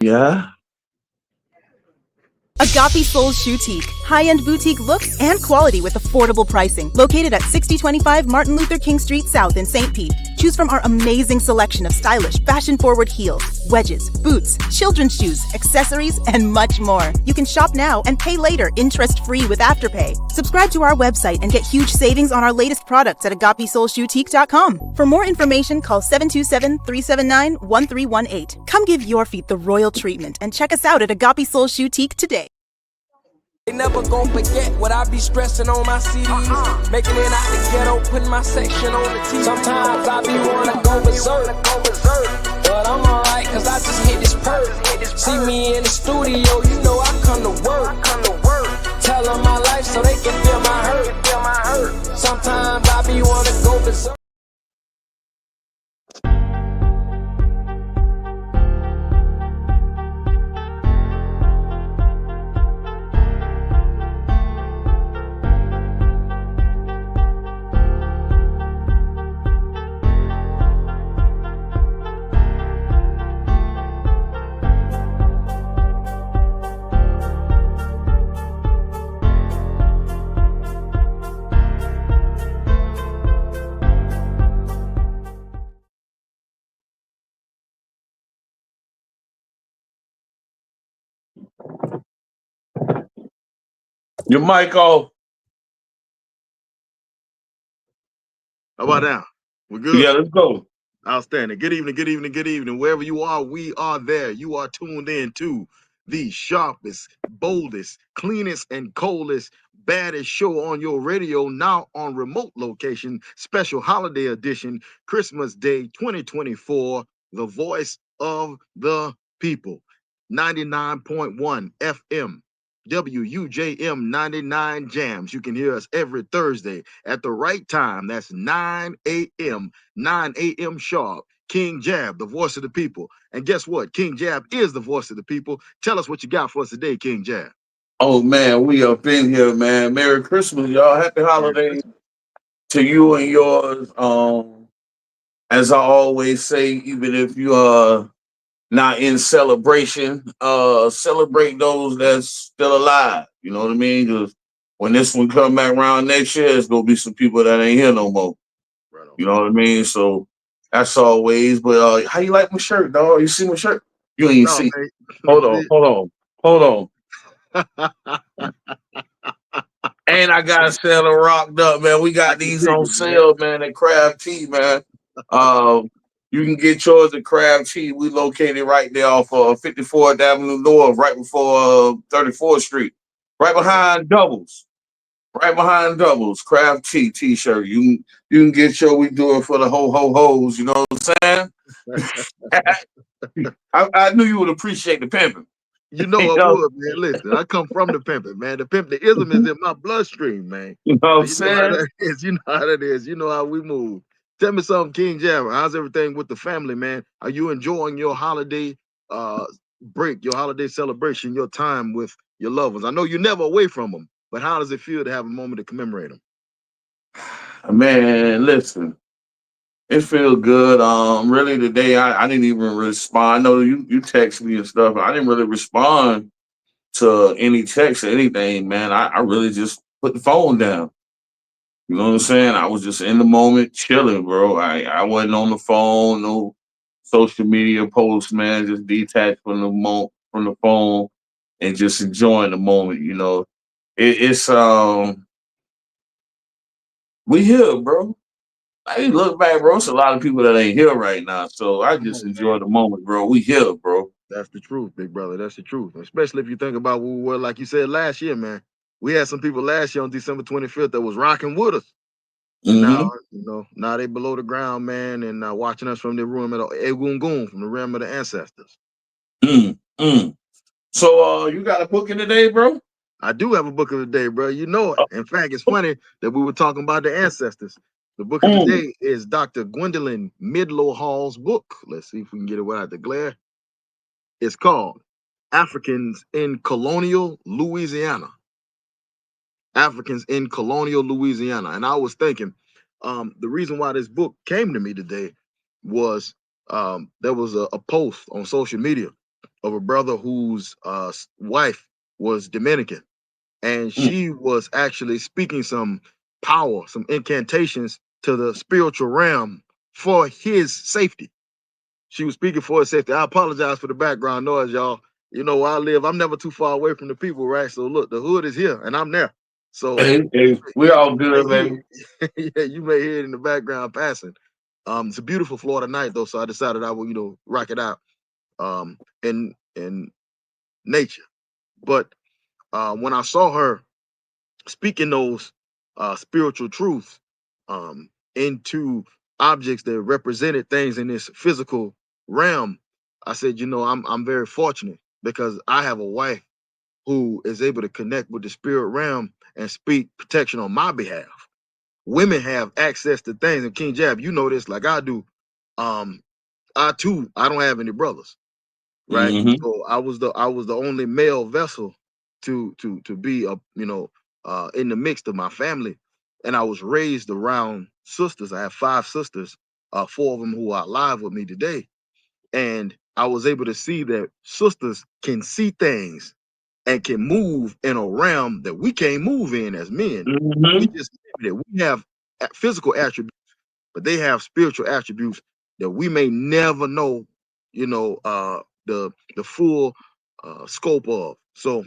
Yeah. Agape Souls Boutique. High-end boutique looks and quality with affordable pricing. Located at 6025 Martin Luther King Street South in St. Pete. Choose from our amazing selection of stylish, fashion-forward heels, wedges, boots, children's shoes, accessories, and much more. You can shop now and pay later, interest-free with Afterpay. Subscribe to our website and get huge savings on our latest products at agapesoulsboutique.com. For more information, call 727-379-1318. Come give your feet the royal treatment and check us out at Agape Souls Boutique today. They never gon' forget what I be stressing on my CDs. Making it out the ghetto, putting my section on the TV. Sometimes I be wanna go berserk, but I'm alright cause I just hit this perk. See me in the studio, you know I come to work. Tell them my life so they can feel my hurt. Sometimes I be wanna go berserk. Your mic off. How about now? We're good? Yeah, let's go. Outstanding. Good evening, good evening, good evening. Wherever you are, we are there. You are tuned in to the sharpest, boldest, cleanest, and coldest, baddest show on your radio, now on remote location, special holiday edition, Christmas Day 2024, the voice of the people. 99.1 FM. WUJM 99 Jams. You can hear us every Thursday at the right time. That's 9 a.m. 9 a.m. sharp. King Jab, the voice of the people. And guess what? King Jab is the voice of the people. Tell us what you got for us today, King Jab. Oh man, we up in here, man. Merry Christmas, y'all. Happy holidays to you and yours. As I always say, even if you are not in celebration, celebrate those that's still alive. You know what I mean? Because when this one come back around next year, it's gonna be some people that ain't here no more. Right on. You know what I mean? So that's always. But how you like my shirt, dog? You see my shirt? You ain't No, see. man. Hold on. And I got Santa rocked up, man. We got these on sale, man, at Craft Tea, man. You can get yours at Craft Tea. We located right there off 54th Avenue North, right before 34th Street, right behind Doubles. Right behind Doubles, Craft Tea T-shirt. You can get your. We do it for the ho-ho-hos. You know what I'm saying? I knew you would appreciate the pimping. You know I would, man. Listen, I come from the pimping, man. The pimping-ism is in my bloodstream, man. You know what I'm You know how saying? that is. You know how that is. You know how we move. Tell me something, King Jabber. How's everything with the family, man? Are you enjoying your holiday break, your holiday celebration, your time with your loved ones? I know you're never away from them, but how does it feel to have a moment to commemorate them? Man, listen. It feels good. Really today I didn't even respond. I know you text me and stuff. I didn't really respond to any text or anything, man. I really just put the phone down. You know what I'm saying? I was just in the moment chilling, bro. I wasn't on the phone, no social media posts, man. Just detached from from the phone and just enjoying the moment, you know. It's we here, bro. I look back, bro. It's a lot of people that ain't here right now. So I Come just on, enjoy man. the moment, bro. We here, bro. That's the truth, big brother. That's the truth. Especially if you think about what we were, like you said, last year, man. We had some people last year on December 25th that was rocking with us. And now, Mm-hmm. now they below the ground, man, and watching us from the room of the Egungun, from the realm of the ancestors. Mm, mm. So you got a book in today, bro? I do have a book of the day, bro. You know it. In fact, it's funny that we were talking about the ancestors. The book of the Mm, day is Dr. Gwendolyn Midlow Hall's book. Let's see if we can get it without the glare. It's called Africans in Colonial Louisiana. Africans in Colonial Louisiana. And I was thinking, the reason why this book came to me today was there was a post on social media of a brother whose wife was Dominican, and Mm. she was actually speaking some power, some incantations to the spiritual realm for his safety. She was speaking for his safety. I apologize for the background noise, y'all. You know where I live, I'm never too far away from the people, right? So look, the hood is here, and I'm there. So Hey, we all good, may man. hear, yeah, you may hear it in the background passing. It's a beautiful Florida night though, so I decided I will, rock it out in nature. But when I saw her speaking those spiritual truths into objects that represented things in this physical realm, I said, I'm very fortunate because I have a wife who is able to connect with the spirit realm and speak protection on my behalf. Women have access to things, and King Jab, you know this like I do. Um, I don't have any brothers, right? Mm-hmm. So I was the only male vessel to be in the mix of my family, and I was raised around sisters. I have five sisters, four of them who are alive with me today, and I was able to see that sisters can see things and can move in a realm that we can't move in as men. We Mm-hmm. just we have physical attributes, but they have spiritual attributes that we may never know, the full scope of. So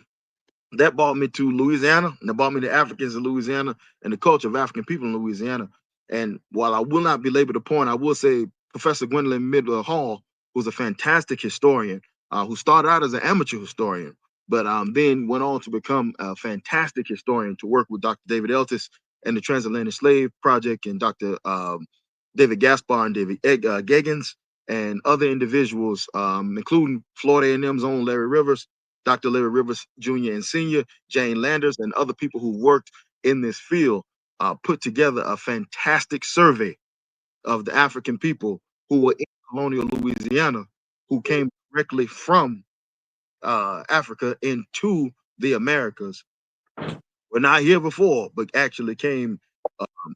that brought me to Louisiana, and that brought me to Africans in Louisiana and the culture of African people in Louisiana. And while I will not belabor the point, I will say Professor Gwendolyn Midler Hall, who's a fantastic historian, who started out as an amateur historian, but then went on to become a fantastic historian to work with Dr. David Eltis and the Transatlantic Slave Project, and Dr. David Gaspar and David Geggins and other individuals, including Florida A&M's own Larry Rivers, Dr. Larry Rivers Jr. and Sr., Jane Landers, and other people who worked in this field, put together a fantastic survey of the African people who were in colonial Louisiana, who came directly from Africa into the Americas. Were not here before, but actually came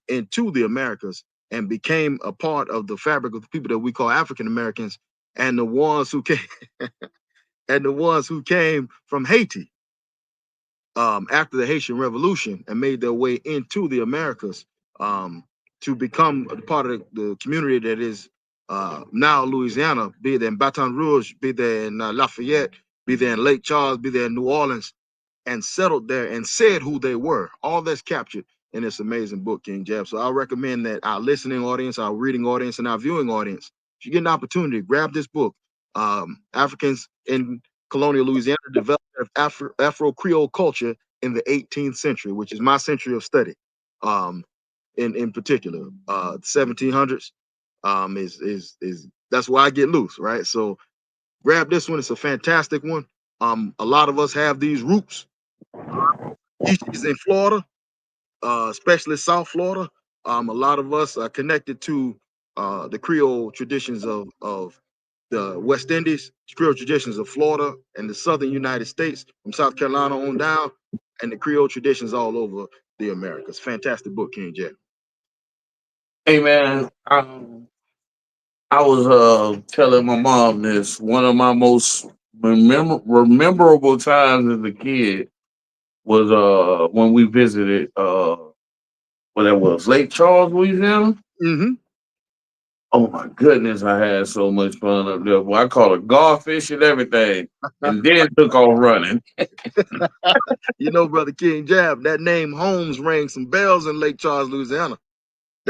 into the Americas and became a part of the fabric of the people that we call African Americans, and the ones who came and the ones who came from Haiti after the Haitian Revolution and made their way into the Americas, to become a part of the community that is now Louisiana, be there in Baton Rouge, be there in Lafayette, be there in Lake Charles, be there in New Orleans, and settled there and said who they were. All that's captured in this amazing book, King Jab. So I recommend that our listening audience, our reading audience, and our viewing audience, if you get an opportunity, grab this book. Africans in colonial Louisiana developed Afro Creole culture in the 18th century, which is my century of study. In particular, 1700s is that's why I get loose, right? So grab this one. It's a fantastic one. A lot of us have these roots. Geechees in Florida, especially South Florida. A lot of us are connected to the Creole traditions of the West Indies, Creole traditions of Florida and the Southern United States, from South Carolina on down, and the Creole traditions all over the Americas. Fantastic book, King Jack. Hey, man. I was telling my mom this. One of my most rememberable times as a kid was when we visited what that was, Lake Charles, Louisiana. Mm-hmm. Oh my goodness, I had so much fun up there. Well, I caught a garfish and everything, and then took off running. Brother King Jab, that name Holmes rang some bells in Lake Charles, Louisiana.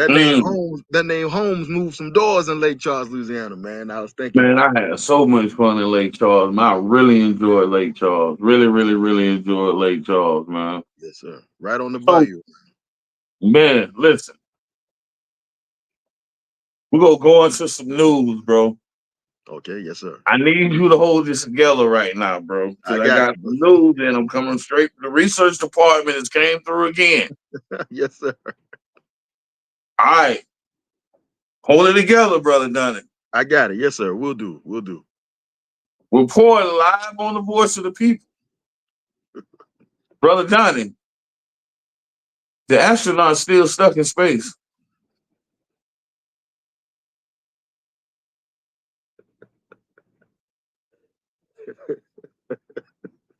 Mm, That name Holmes moved some doors in Lake Charles, Louisiana, man. I was thinking, man, I had so much fun in Lake Charles. Man, I really enjoyed Lake Charles. Really, really, really enjoyed Lake Charles, man. yes, sir. Right on the So, bayou. man, listen, we're gonna go into some news, bro. Okay, yes, sir. I need you to hold this together right now, bro, I because I got got some news and I'm coming straight from the research department. It's came through again. it. Yes, sir. All right, hold it together, brother Dunning. I got it. Yes, sir. We'll do. We'll do. Reporting live on the Voice of the People, brother Dunning. The astronaut's still stuck in space.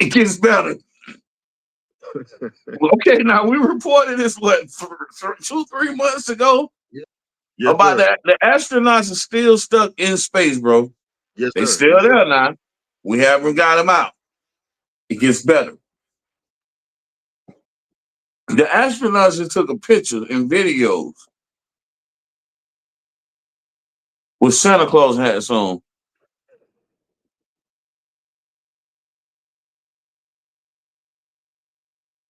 It gets better. Okay, now we reported this 2-3 months ago Yes, about sir. that. The astronauts are still stuck in space, bro. Yes, They sir. still Yes, sir. there now. We haven't got them out. It gets better. The astronauts just took a picture and videos with Santa Claus hats on.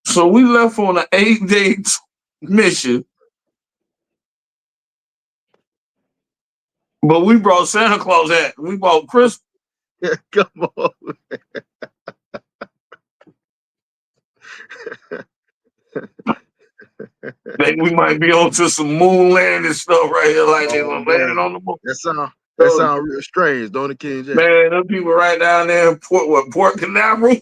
So we left on an 8-day mission, but we brought Santa Claus hat. We bought Christmas. Come on. Think we might be on to some moon landing stuff right here, like they Oh were landing man, on the moon. that sound real strange, don't it, King Jack? Man, them people right down there in Port Canaveral.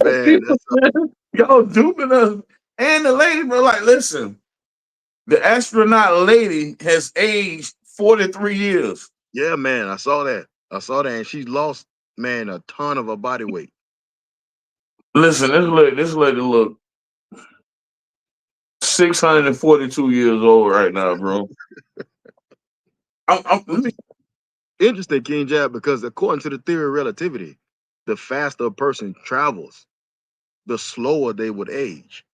Man, Y'all duping us. And the lady, bro, like, listen, the astronaut lady has aged 43 years. yeah, man. I saw that, and she lost, man, a ton of her body weight. Listen, this lady look 642 years old right now, bro. Let me, Interesting, King Jack, because according to the theory of relativity, the faster a person travels, the slower they would age.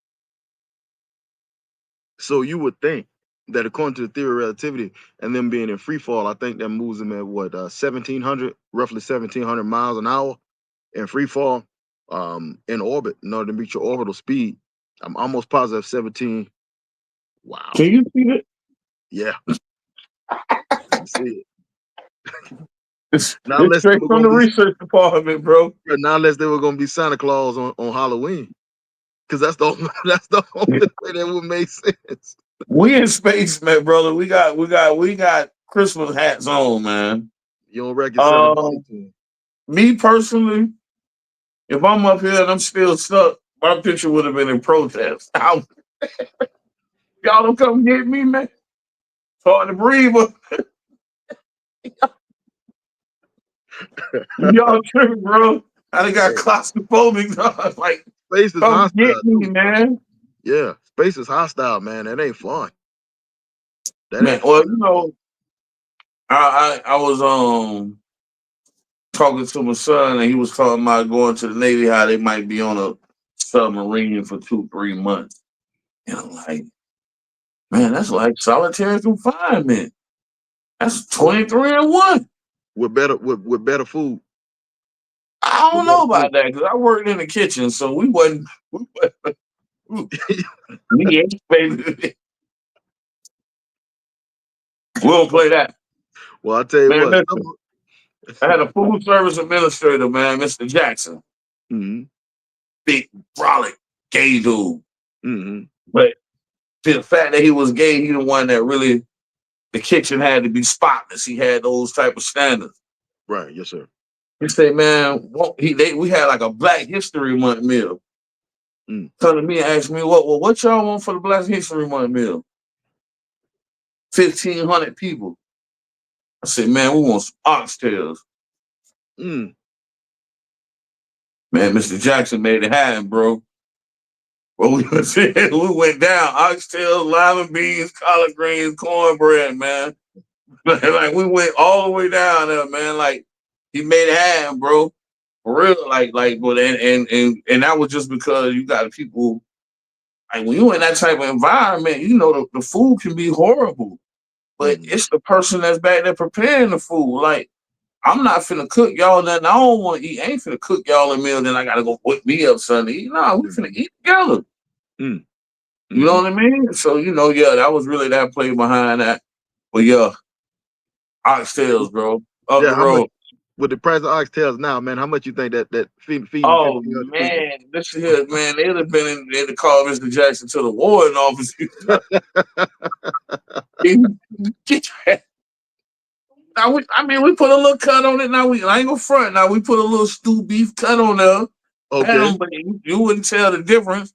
So you would think that according to the theory of relativity and them being in free fall, I think that moves them at what 1700, roughly 1700 miles an hour in free fall, in orbit in order to reach your orbital speed. I'm almost positive 17. Wow. can you see it? Yeah. I see it. It's Not unless they straight were from gonna the be research department, bro. not unless they were gonna be Santa Claus on Halloween. Because that's the that's the only way that would make sense. We in space, man, brother. We got Christmas hats on, man. You don't reckon Santa bought it to him. Me personally, if I'm up here and I'm still stuck, my picture would have been in protest. Y'all don't come get me, man. It's hard to breathe, but y'all tripping, bro. I done got claustrophobic. Dog. Like, Space is come get hostile me, too. man. Yeah, space is hostile, man. That ain't fun. That Man, ain't well, fun. you know, I was talking to my son, and he was talking about going to the Navy, how they might be on a submarine for 2-3 months. And I'm like, man, that's like solitary confinement. That's 23 and 1. With better food. I With don't better know food. about that because I worked in the kitchen, so we wasn't we ate, baby. We don't play that. Well, I'll tell you Man, what. listen, I had a food service administrator, man, Mr. Jackson. Mm-hmm. Big, brolic, gay dude. Mm-hmm. But the fact that he was gay, he the one that really, the kitchen had to be spotless. He had those type of standards. Right. Yes, sir. He said, man, we had like a Black History Month meal. Mm. Come to me and asked me, what y'all want for the Black History Month meal? 1,500 people. I said, man, we want some oxtails. Mm. Man, Mr. Jackson made it happen, bro. Well, we went down oxtails, lima beans, collard greens, cornbread, man. Like we went all the way down there, man. Like he made it happen, bro. For real, but and that was just because you got people like when you in that type of environment, you know the food can be horrible, but it's the person that's back there preparing the food. Like I'm not finna cook y'all nothing I don't want to eat. I ain't finna cook y'all a meal, then I gotta go put me up Sunday. No, we finna eat together. Mm. You know what I mean? So yeah, that was really that play behind that. But yeah, oxtails, bro, up the Yeah. How much road. with the price of oxtails now, man? How much you think that feeding Oh 1,500 people? man, this here, man, they'd have been in there to call Mr. Jackson to the warden office. Now we put a little cut on it. Now I ain't gonna front. Now we put a little stew beef cut on there. Okay. But you wouldn't tell the difference.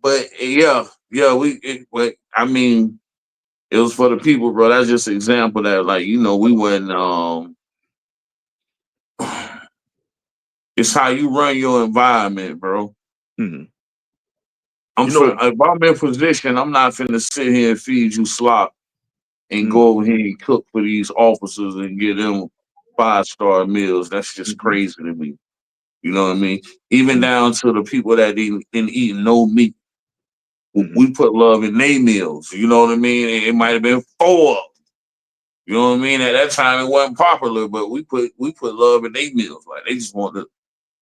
But yeah, but I mean, It was for the people, bro. That's just an example that, like, we wouldn't. It's how you run your environment, bro. Mhm. I'm You for know, if I'm in position, I'm not finna sit here and feed you slop and mm, go over here and cook for these officers and get them 5-star meals. That's just mhm, crazy to me. You know what I mean? Even mm, down to the people that didn't eat no meat. mhm, We put love in their meals. You know what I mean? It might have been 4 of 'em. You know what I mean? At that time, it wasn't popular, but we put love in their meals. Like they just want to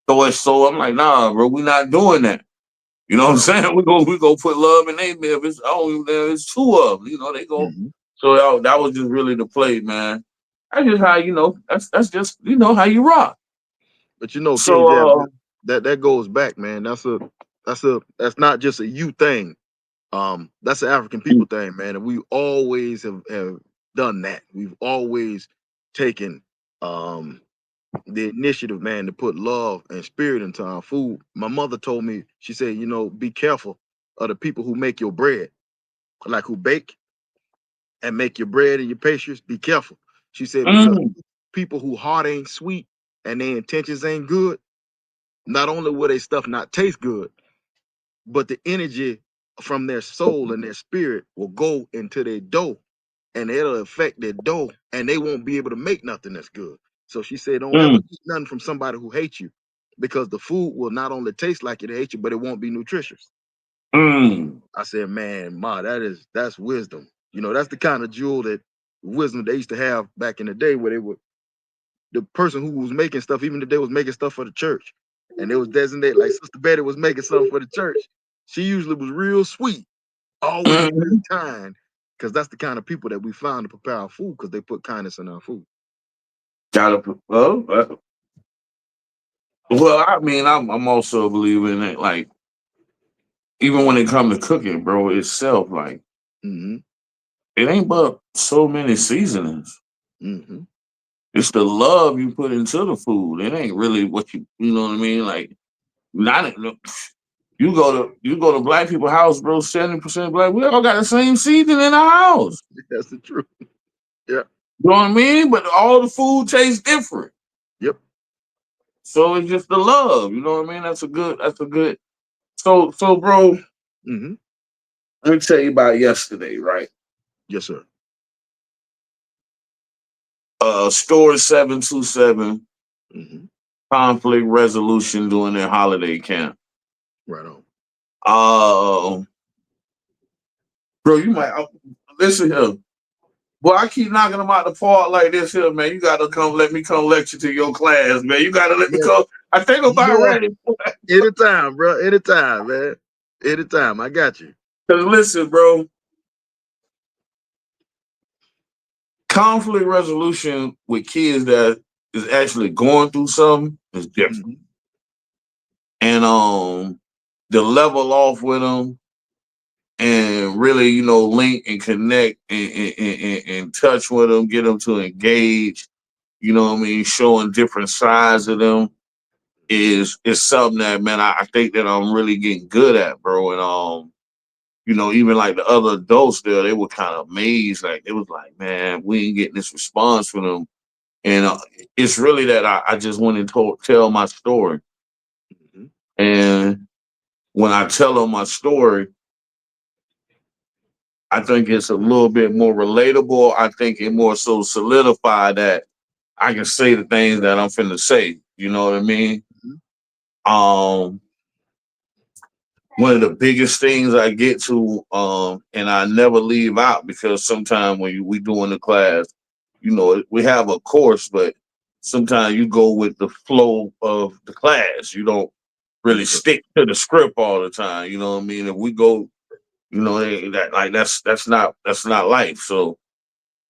throw it. So I'm like, nah, bro, we not doing that. You know what I'm no, saying? We go put love in their meal. If it's I don't even know it's 2 of them. They go. mhm. So that was just really the play, man. That's just how that's just how you rock. But you know, King Jab, So that goes back, man. That's not just a you thing. That's an African people thing, man. And we always have done that. We've always taken the initiative, man, to put love and spirit into our food. My mother told me, she said, be careful of the people who make your bread, like who bake and make your bread and your pastries. Be careful. She said, because mm, people who heart ain't sweet and their intentions ain't good, not only will their stuff not taste good, but the energy from their soul and their spirit will go into their dough and it'll affect their dough and they won't be able to make nothing that's good. So she said, don't ever mm, eat nothing from somebody who hates you because the food will not only taste like it hates you, but it won't be nutritious. mm. I said, man, Ma, that's wisdom. That's the kind of jewel that wisdom they used to have back in the day where they would the person who was making stuff, even if they was making stuff for the church, and they was designated like Sister Betty was making something for the church. She usually was real sweet, always real Mhm. kind, because that's the kind of people that we found to prepare our food because they put kindness in our food. Gotta put well, I mean, I'm also a believer in that. Like, even when it comes to cooking, bro, itself, like, Mm-hmm. it ain't but so many seasonings. Mm-hmm. It's the love you put into the food. It ain't really what you know what I mean. Like, not you go to black people house, bro. 70% black. We all got the same season in our house. That's the truth. Yeah. You know what I mean? But all the food tastes different. Yep. So it's just the love. You know what I mean? That's a good. That's a good. So, bro. Mm-hmm. Let me tell you about yesterday, right? Yes, sir. Store 727 Mm-hmm. conflict resolution during their holiday camp. Right on. Uh, bro, you might listen here. Boy, I keep knocking them out the park like this here, man. You gotta let me come lecture to your class, man. You gotta let me Yeah. come. I think I'm You know about what? ready. Anytime, bro. Anytime, man. Anytime. I got you. Cause listen, bro, conflict resolution with kids that is actually going through something is different. Mm-hmm. And the level off with them and really, link and connect and touch with them, get them to engage, what I mean, showing different sides of them is something that, man, I think that I'm really getting good at, bro. And even like the other adults there, they were kind of amazed. Like it was like, man, we ain't getting this response from them. And it's really that I just want to tell my story. Mm-hmm. And when I tell them my story, I think it's a little bit more relatable. I think it more so solidify that I can say the things that I'm finna say. You know what I mean? Mm-hmm. Um, One of the biggest things I get to, and I never leave out because sometimes when we doing the class, we have a course, but sometimes you go with the flow of the class. You don't really Yes, sir. stick to the script all the time. You know what I mean? If we go, that's not life. So,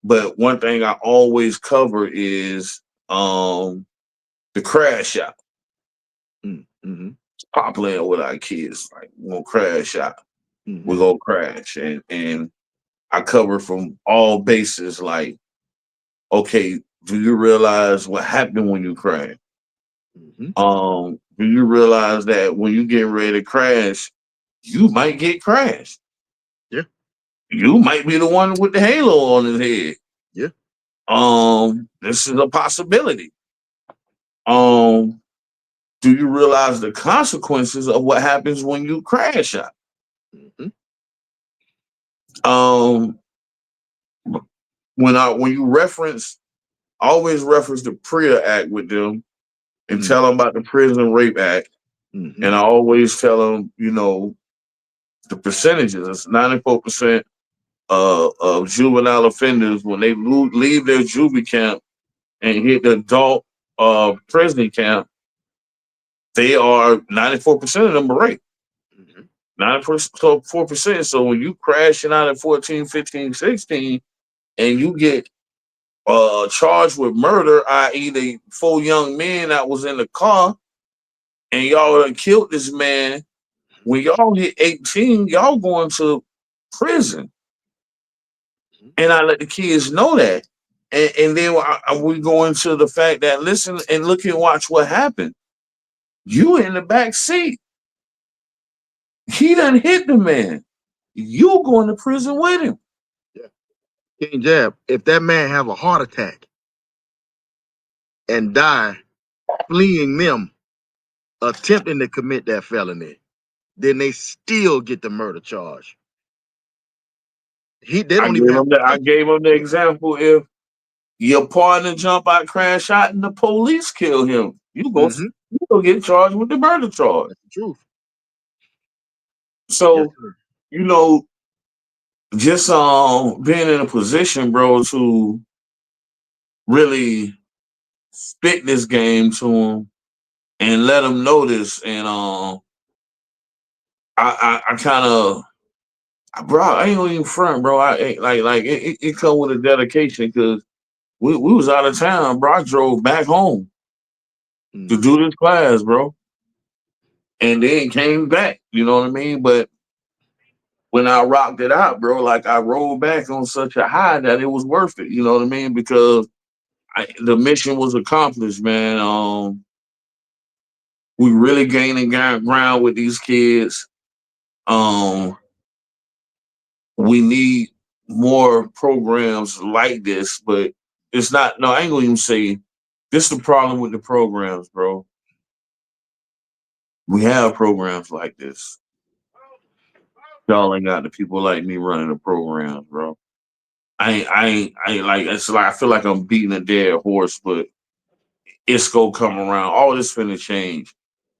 but one thing I always cover is the crash out. Mm-hmm. Stop playing with our kids. Like we're gonna crash out. Mm-hmm. We're gonna crash. And I cover from all bases, like, okay, do you realize what happened when you crash? Mm-hmm. Do you realize that when you get ready to crash, you might get crashed? Yeah. you might be the one with the halo on his head. Yeah. This is a possibility. Do you realize the consequences of what happens when you crash out? Mm-hmm. When you always reference the PREA Act with them and tell them about the Prison Rape Act, and I always tell them, the percentages. It's 94% of juvenile offenders when they leave their juvie camp and hit the adult prison camp. They are 94% of them are rape. 94%. So when you crashing out at 14, 15, 16, and you get charged with murder, i.e., the 4 young men that was in the car, and y'all done killed this man. When y'all hit 18, y'all going to prison. And I let the kids know that. And then we go into the fact that, listen and look and watch what happened. You in the back seat. He done hit the man. You going to prison with him. Yeah. King Jab, if that man have a heart attack and die fleeing them, attempting to commit that felony, then they still get the murder charge. They don't even have I gave him the example. If your partner jump out, crash out, and the police kill him, you go get charged with the murder charge. That's the truth. So, just being in a position, bro, to really spit this game to him and let him know this. And I kind of, bro, I ain't gonna even front, bro. I ain't like it come with a dedication because we was out of town, bro. I drove back home to do this class, bro, and then came back. You know what I mean? But when I rocked it out, bro, like I rolled back on such a high that it was worth it. You know what I mean? Because the mission was accomplished, man. We really gaining ground with these kids. We need more programs like this, but it's not. No, I ain't gonna even say this. Is the problem with the programs, bro. We have programs like this. Y'all ain't got the people like me running the programs, bro. I ain't like it's like I feel like I'm beating a dead horse, but it's gonna come around. All this finna change.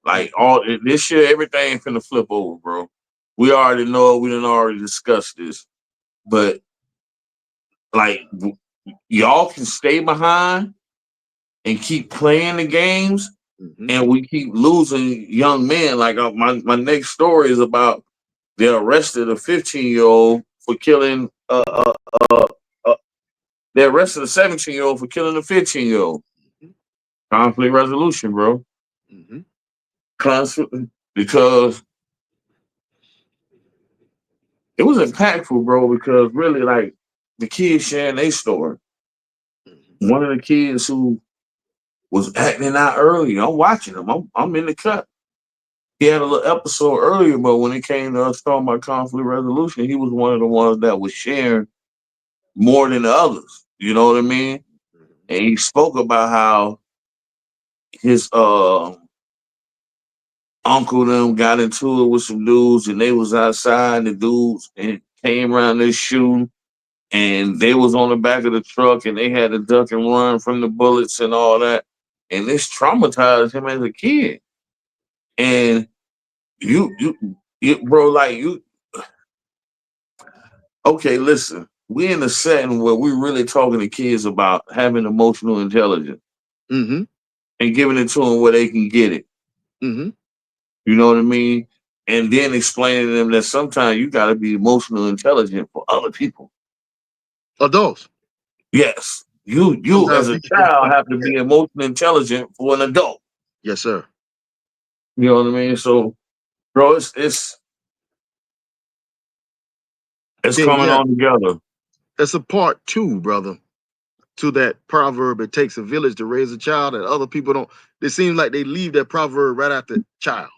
Like all this year, everything finna flip over, bro. We already know it. We done already discussed this, but like y'all can stay behind and keep playing the games, and we keep losing young men. Like my next story is about they arrested a 15-year-old for killing. They arrested a 17-year-old for killing a 15-year-old. Conflict resolution, bro. Conflict because it was impactful, bro. Because really, like the kids sharing their story. One of the kids who was acting out early. I'm watching him. I'm in the cut. He had a little episode earlier, but when it came to us talking about conflict resolution, he was one of the ones that was sharing more than the others. You know what I mean? And he spoke about how his uncle them got into it with some dudes, and they was outside. The dudes and came around this shooting, and they was on the back of the truck, and they had to duck and run from the bullets and all that. And this traumatized him as a kid. And you bro, like you. Okay, listen. We in a setting where we really talking to kids about having emotional intelligence and giving it to them where they can get it. You know what I mean? And then explaining to them that sometimes you got to be emotional intelligent for other people. Adults. Yes, you as a child have to be emotionally intelligent for an adult. Yes, sir. You know what I mean? So, bro, it's coming on together. It's a part 2, brother, to that proverb. It takes a village to raise a child, and other people don't. It seems like they leave that proverb right after child.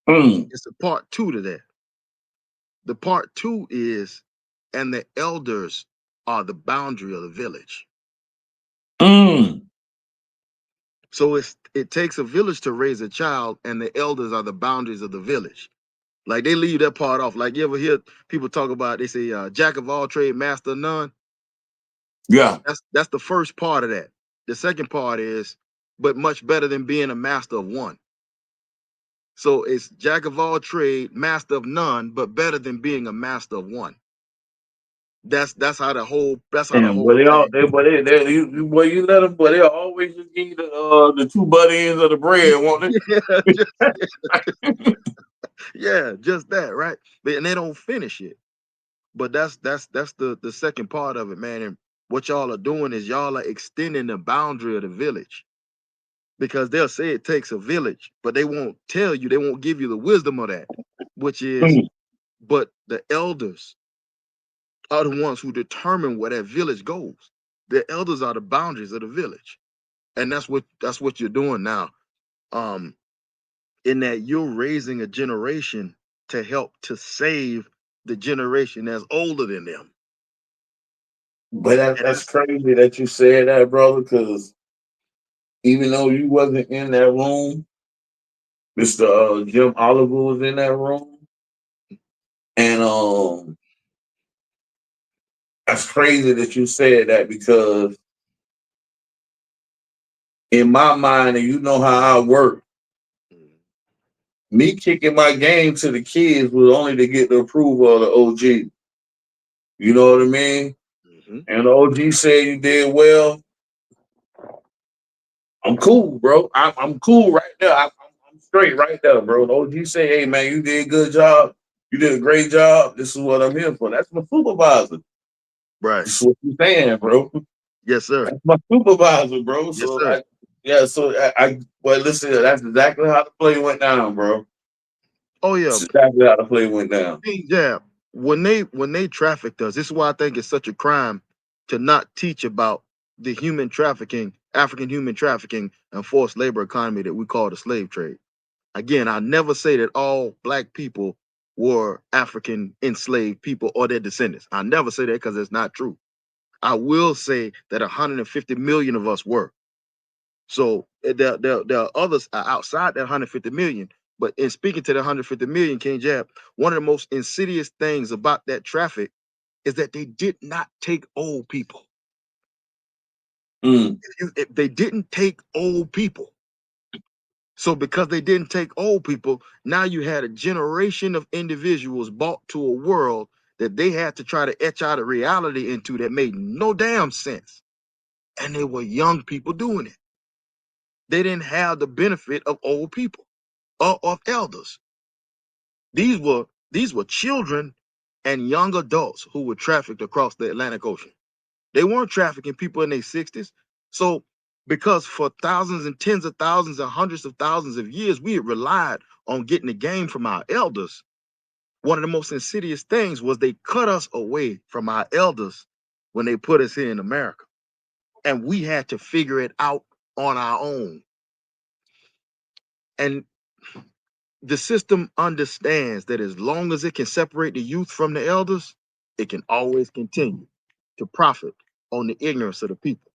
It's a part 2 to that. The part 2 is and the elders are the boundary of the village. So it takes a village to raise a child, and the elders are the boundaries of the village. Like they leave that part off. Like you ever hear people talk about, they say, jack of all trade, master of none. Yeah. That's the first part of that. The second part is, but much better than being a master of one. So it's jack of all trade, master of none, but better than being a master of one. That's how the whole And but thing. you let them, but they'll always just give you the two butt ends of the bread, won't they? Yeah, yeah, just that, right? And they don't finish it. But that's the second part of it, man. And what y'all are doing is y'all are extending the boundary of the village. Because they'll say it takes a village, but they won't tell you, they won't give you the wisdom of that, which is, but the elders are the ones who determine where that village goes. The elders are the boundaries of the village. And that's what you're doing now. In that you're raising a generation to help to save the generation that's older than them. But that's crazy that you said that, brother, because even though you wasn't in that room, Mr. Jim Oliver was in that room. And that's crazy that you said that, because in my mind, and you know how I work, me kicking my game to the kids was only to get the approval of the OG. You know what I mean? And the OG said you did well. I'm cool, bro. I'm cool right there. I'm straight right there, bro. The OG say, hey, man, you did a good job. You did a great job. This is what I'm here for. That's my supervisor. Right. This is what you're saying, bro. Yes, sir. That's my supervisor, bro. Yes, So, sir. well, listen, that's exactly how the play went down, bro. Oh, yeah. That's exactly how the play went down. Yeah. When they trafficked us, this is why I think it's such a crime to not teach about the human trafficking, African human trafficking and forced labor economy that we call the slave trade. Again, I never say that all black people were African enslaved people or their descendants. I never say that because it's not true. I will say that 150 million of us were. So there are others outside that 150 million. But in speaking to the 150 million, King Jab, one of the most insidious things about that traffic is that they did not take old people. If they didn't take old people. So because they didn't take old people, now you had a generation of individuals brought to a world that they had to try to etch out a reality into that made no damn sense. And they were young people doing it. They didn't have the benefit of old people or of elders. These were children and young adults who were trafficked across the Atlantic Ocean. They weren't trafficking people in their 60s. So because for thousands and tens of thousands and hundreds of thousands of years, we had relied on getting the game from our elders. One of the most insidious things was they cut us away from our elders when they put us here in America. And we had to figure it out on our own. And the system understands that as long as it can separate the youth from the elders, it can always continue to profit on the ignorance of the people.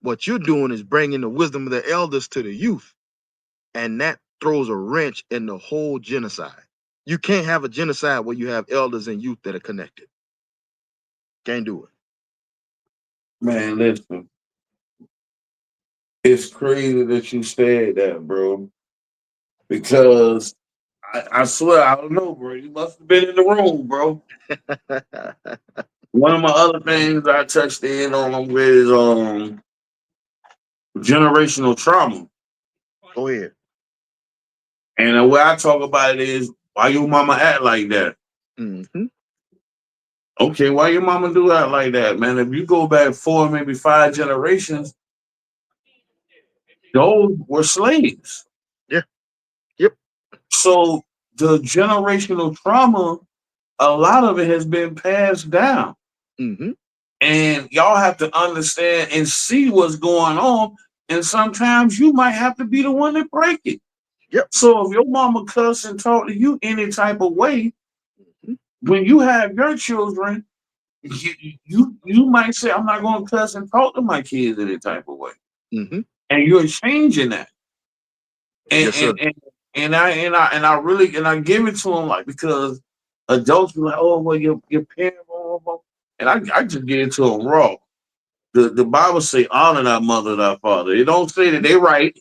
What you're doing is bringing the wisdom of the elders to the youth, and that throws a wrench in the whole genocide. You can't have a genocide where you have elders and youth that are connected. Can't do it. Man, listen. It's crazy that you said that, bro. Because I swear, I don't know, bro. You must have been in the room, bro. One of my other things I touched in on with is generational trauma. Go ahead. And the way I talk about it is, why your mama act like that? Okay, why your mama do that like that, man? If you go back 4, maybe 5 generations, those were slaves. Yeah. Yep. So the generational trauma, a lot of it has been passed down. And y'all have to understand and see what's going on. And sometimes you might have to be the one that break it. Yep. So if your mama cuss and talk to you any type of way, when you have your children, you might say, I'm not going to cuss and talk to my kids any type of way, Mm-hmm. and you're changing that. And Yes, sir. I really give it to them like because adults be like, oh well, your parents, blah, blah, blah. And I just give it to them raw. The Bible say honor thy mother, thy father. It don't say that they right.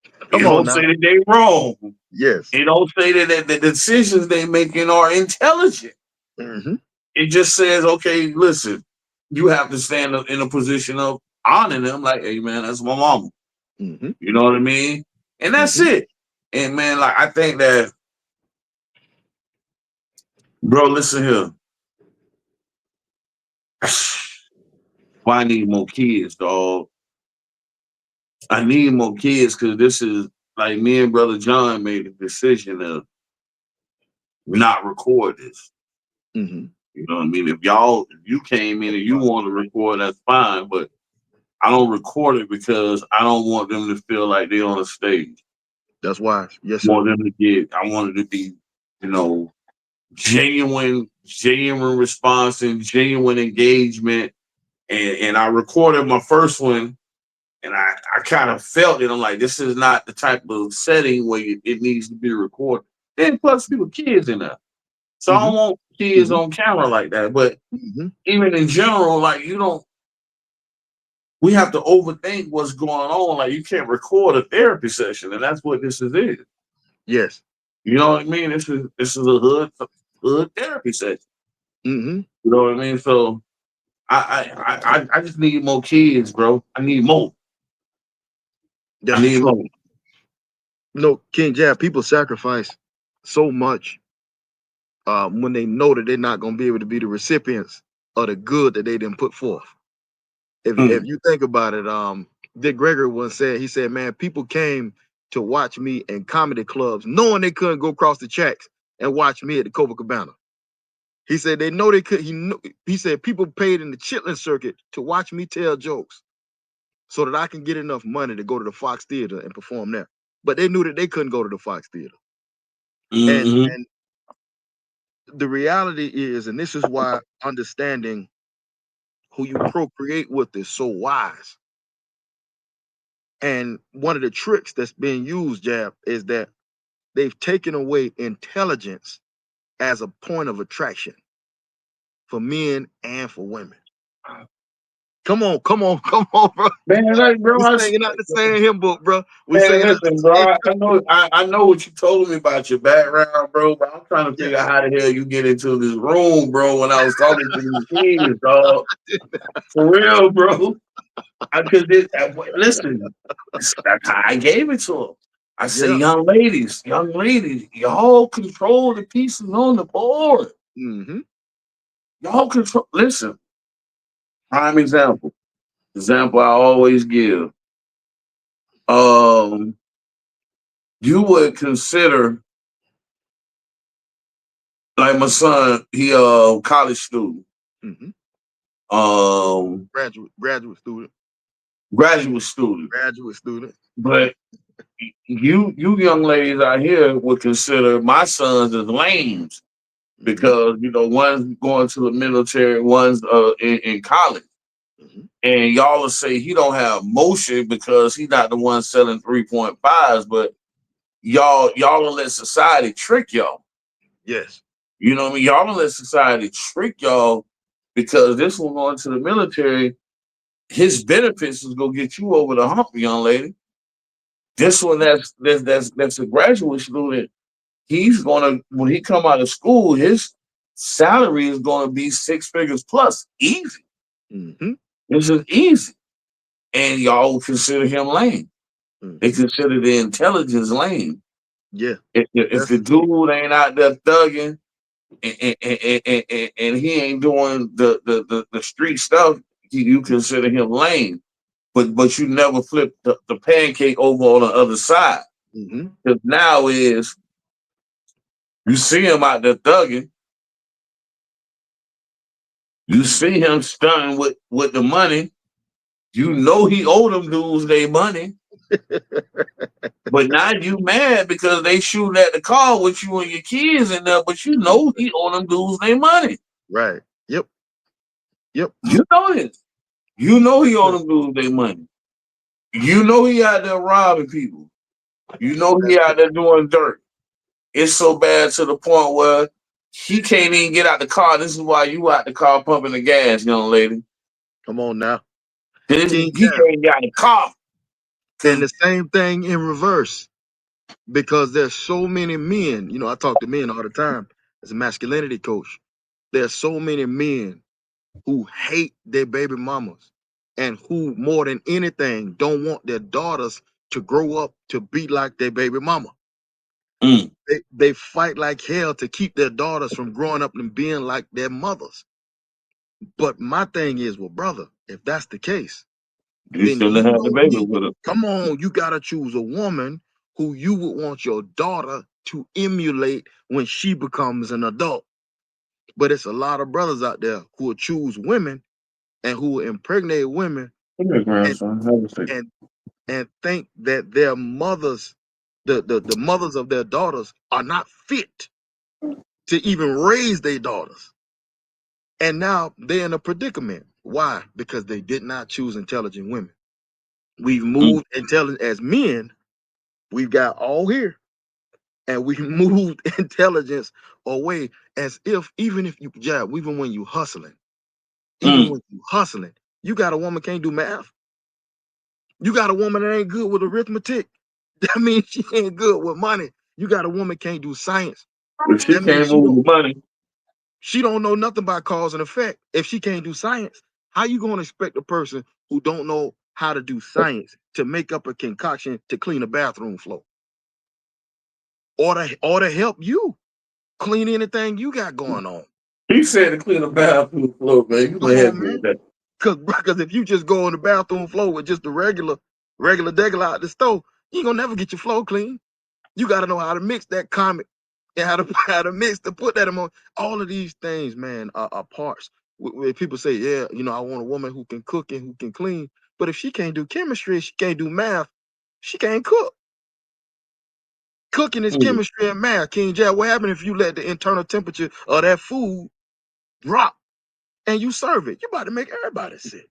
It Come on don't now. say that they wrong. Yes. It don't say that the decisions they making are intelligent. Mm-hmm. It just says, okay, listen, you have to stand up in a position of honoring them, like, hey man, that's my mama. Mm-hmm. You know what I mean? And that's Mm-hmm. it. And man, like I think that, bro, listen here. Well, I need more kids, dog. I need more kids because this is like me and brother John made a decision to not record this. Mm-hmm. You know what I mean? If you came in and you want to record, that's fine. But I don't record it because I don't want them to feel like they're on a stage. That's wise. Yes, I sir. want them to get. I want it to be, you know, genuine response and genuine engagement. And I recorded my first one, and I kind of felt it. I'm like, this is not the type of setting where it needs to be recorded. And plus, people kids in there, so I Mm-hmm. don't want kids Mm-hmm. on camera like that. But Mm-hmm. even in general, like you don't. We have to overthink what's going on. Like you can't record a therapy session, and that's what this is. Yes. You know what I mean? This is a hood therapy session. Mm-hmm. You know what I mean? So I just need more kids, bro. I need more. I That's the need truth. more. King Jab, people sacrifice so much when they know that they're not going to be able to be the recipients of the good that they didn't put forth. If Mm, you think about it, Dick Gregory once said, he said, man, people came to watch me in comedy clubs knowing they couldn't go across the tracks and watch me at the Copacabana. He said they know they could. He said people paid in the Chitlin circuit to watch me tell jokes so that I can get enough money to go to the Fox Theater and perform there. But they knew that they couldn't go to the Fox Theater. mm-hmm. And the reality is, and this is why understanding who you procreate with is so wise. And one of the tricks that's being used, Jab, is that they've taken away intelligence as a point of attraction for men and for women. Come on, come on, come on, bro. Man, like, bro, We singing out the same hymn book, bro. We man, singing out listen, the bro. same. I know what you told me about your background, bro. But I'm trying to figure Yes. out how the hell you get into this room, bro. When I was talking to these kids, dog, for real, bro. I could listen. That's how I gave it to them. I say, Yeah. young ladies, y'all control the pieces on the board. Mm-hmm. Y'all control. Listen, prime example I always give. Um, you would consider like my son, he college student, Mm-hmm. um Graduate student. graduate student, Graduate student. but you young ladies out here would consider my sons as lames Mm-hmm. because one's going to the military, one's in college. Mm-hmm. And y'all will say he don't have motion because he's not the one selling 3.5s, but y'all will let society trick y'all. Yes. You know what I mean? Y'all don't let society trick y'all because this one going to the military, his benefits is gonna get you over the hump, young lady. This one that's a graduate student, he's gonna when he come out of school, his salary is gonna be six figures plus. Easy. Mm-hmm. This is easy. And y'all consider him lame. They Mm-hmm. consider the intelligence lame. Yeah. If That's the the truth. dude ain't out there thugging and he ain't doing the street stuff, you consider him lame. But you never flip the pancake over on the other side. Mm-hmm. Because now is you see him out there thugging, you see him stunting with the money, you know he owe them dudes their money, but now you mad because they shooting at the car with you and your kids in there, but you know he owe them dudes their money. Right. Yep. Yep. You know this. You know he on them dudes their money. You know he out there robbing people. You know he out there doing dirt. It's so bad to the point where he can't even get out the car. This is why you out the car pumping the gas, young lady. Come on now. He King Jam. can't get out the car. And the same thing in reverse. Because there's so many men, I talk to men all the time as a masculinity coach. There's so many men who hate their baby mamas and who more than anything don't want their daughters to grow up to be like their baby mama. Mm. They fight like hell to keep their daughters from growing up and being like their mothers. But my thing is, well, brother, if that's the case, You then shouldn't have you had the don't baby need, with her. come on, you gotta choose a woman who you would want your daughter to emulate when she becomes an adult. But it's a lot of brothers out there who will choose women and who will impregnate women Come here, and grandson. Have a seat. and think that their mothers, the mothers of their daughters, are not fit to even raise their daughters. And now they're in a predicament. Why? Because they did not choose intelligent women. We've moved intelligent as men. We've got all here, and we moved intelligence away as if even if you jab, even when you hustling, you got a woman can't do math. You got a woman that ain't good with arithmetic. That means she ain't good with money. You got a woman can't do science. If she That means can't move the money, she don't know nothing about cause and effect. If she can't do science, how you gonna expect a person who don't know how to do science to make up a concoction to clean a bathroom floor? Or to help you clean anything you got going on. he said to clean the bathroom floor, man. You Come may have on, to do man. that. Because if you just go on the bathroom floor with just the regular degular out the stove, you ain't gonna never get your floor clean. You gotta know how to mix that comic and how to mix to put that among all of these things, man, are parts. Where people say, yeah, I want a woman who can cook and who can clean. But if she can't do chemistry, she can't do math, she can't cook. Cooking is Mm. chemistry and math. King Jack, what happened if you let the internal temperature of that food drop and you serve it? You about to make everybody sick.